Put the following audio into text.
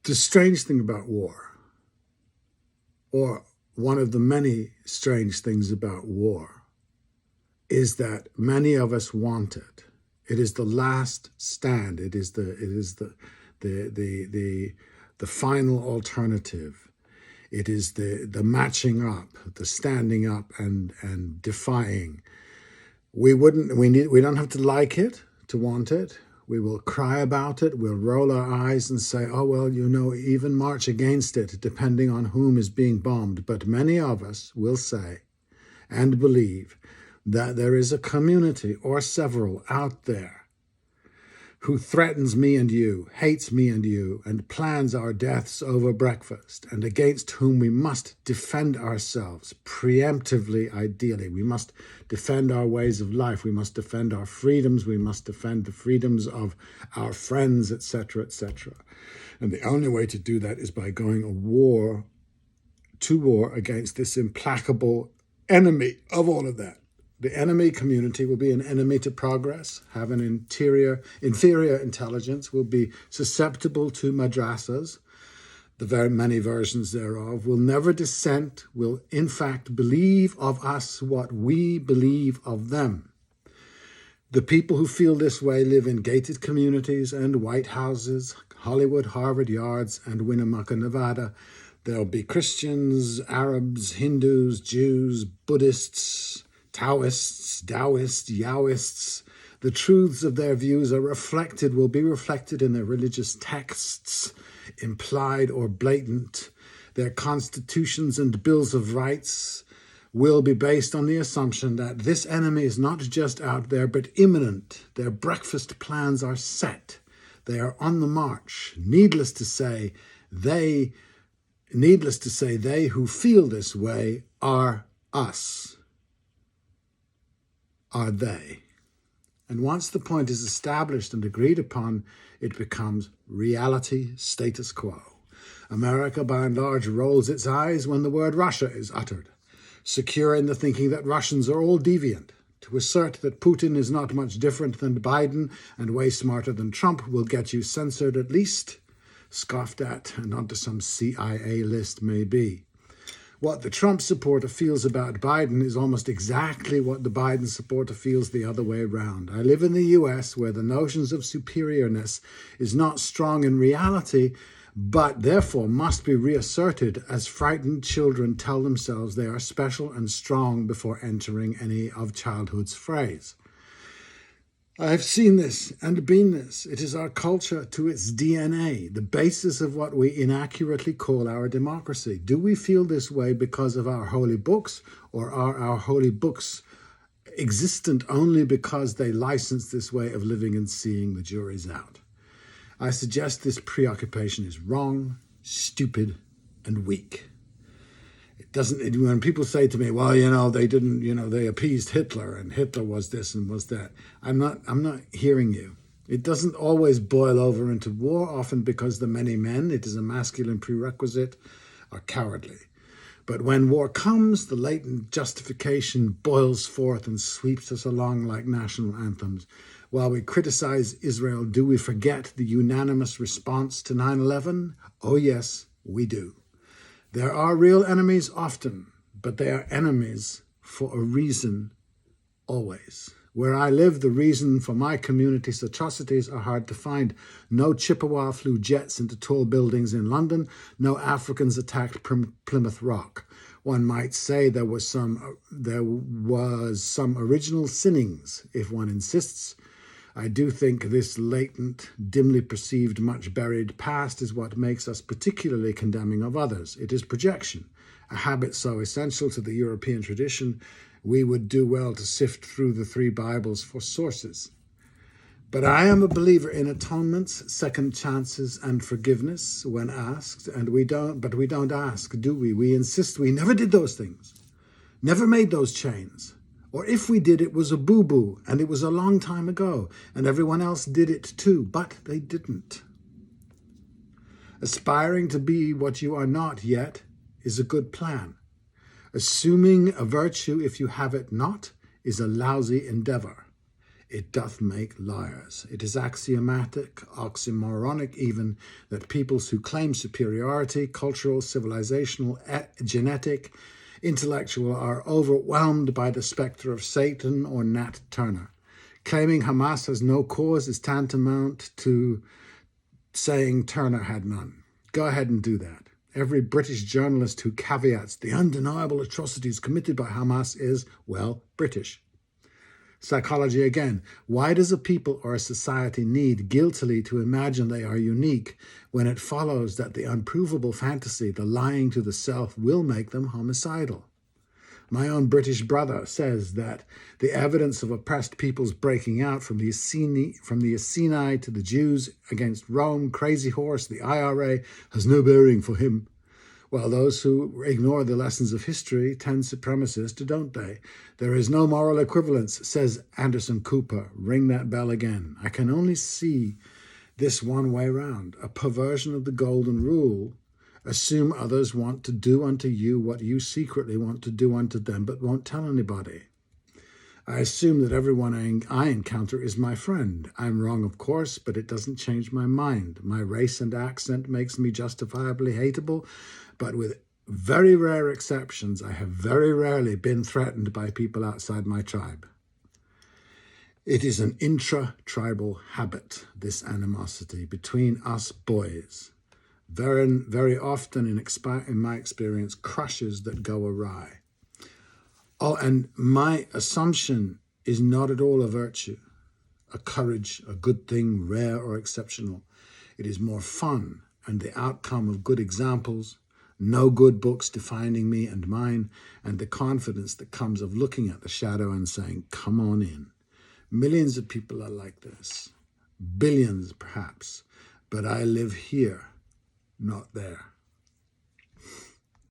The strange thing about war, or one of the many strange things about war, is that many of us want it. It is the last stand. It is the final alternative. It is the matching up, the standing up and defying. We don't have to like it to want it. We will cry about it. We'll roll our eyes and say, oh, well, even march against it, depending on whom is being bombed. But many of us will say and believe that there is a community or several out there who threatens me and you, hates me and you, and plans our deaths over breakfast, and against whom we must defend ourselves preemptively, ideally. We must defend our ways of life. We must defend our freedoms. We must defend the freedoms of our friends, etc., etc. And the only way to do that is by going to war against this implacable enemy of all of that. The enemy community will be an enemy to progress, have an inferior intelligence, will be susceptible to madrasas, the very many versions thereof, will never dissent, will in fact believe of us what we believe of them. The people who feel this way live in gated communities and White Houses, Hollywood, Harvard Yards, and Winnemucca, Nevada. There'll be Christians, Arabs, Hindus, Jews, Buddhists, Taoists, Taoists, Yowists. The truths of their views will be reflected in their religious texts, implied or blatant. Their constitutions and bills of rights will be based on the assumption that this enemy is not just out there, but imminent. Their breakfast plans are set. They are on the march. Needless to say, they who feel this way are us. Are they? And once the point is established and agreed upon, it becomes reality, status quo. America, by and large, rolls its eyes when the word Russia is uttered, secure in the thinking that Russians are all deviant. To assert that Putin is not much different than Biden and way smarter than Trump will get you censored at least, scoffed at, and onto some CIA list maybe. What the Trump supporter feels about Biden is almost exactly what the Biden supporter feels the other way around. I live in the US, where the notions of superiorness is not strong in reality, but therefore must be reasserted as frightened children tell themselves they are special and strong before entering any of childhood's frays. I have seen this and been this. It is our culture to its DNA, the basis of what we inaccurately call our democracy. Do we feel this way because of our holy books, or are our holy books existent only because they license this way of living and seeing? The jury's out. I suggest this preoccupation is wrong, stupid, and weak. When people say to me, well, they appeased Hitler and Hitler was this and was that, I'm not hearing you. It doesn't always boil over into war, often because the many men, it is a masculine prerequisite, are cowardly. But when war comes, the latent justification boils forth and sweeps us along like national anthems. While we criticize Israel, do we forget the unanimous response to 9/11? Oh yes, we do. There are real enemies often, but they are enemies for a reason always. Where I live, the reason for my community's atrocities are hard to find. No Chippewa flew jets into tall buildings in London. No Africans attacked Plymouth Rock. One might say there was some original sinnings, if one insists. I do think this latent, dimly perceived, much buried past is what makes us particularly condemning of others. It is projection, a habit so essential to the European tradition, we would do well to sift through the three Bibles for sources. But I am a believer in atonements, second chances, and forgiveness when asked, and we don't ask, do we? We insist we never did those things, never made those chains. Or if we did, it was a boo-boo, and it was a long time ago, and everyone else did it too, but they didn't. Aspiring to be what you are not yet is a good plan. Assuming a virtue if you have it not is a lousy endeavor. it doth make liars. It is axiomatic, oxymoronic even, that peoples who claim superiority, cultural, civilizational, genetic, intellectual, are overwhelmed by the spectre of Satan or Nat Turner. Claiming Hamas has no cause is tantamount to saying Turner had none. Go ahead and do that. Every British journalist who caveats the undeniable atrocities committed by Hamas is, well, British. Psychology again. Why does a people or a society need guiltily to imagine they are unique when it follows that the unprovable fantasy, the lying to the self, will make them homicidal? My own British brother says that the evidence of oppressed peoples breaking out from the Esseni to the Jews against Rome, Crazy Horse, the IRA, has no bearing for him. Well, those who ignore the lessons of history tend supremacist, don't they? There is no moral equivalence, says Anderson Cooper. Ring that bell again. I can only see this one way round, a perversion of the golden rule. Assume others want to do unto you what you secretly want to do unto them, but won't tell anybody. I assume that everyone I encounter is my friend. I'm wrong, of course, but it doesn't change my mind. My race and accent makes me justifiably hateable, but with very rare exceptions, I have very rarely been threatened by people outside my tribe. It is an intra-tribal habit, this animosity between us boys. Very often, in my experience, crushes that go awry. Oh, and my assumption is not at all a virtue, a courage, a good thing, rare or exceptional. It is more fun and the outcome of good examples, no good books defining me and mine, and the confidence that comes of looking at the shadow and saying, come on in. Millions of people are like this, billions perhaps, but I live here, not there.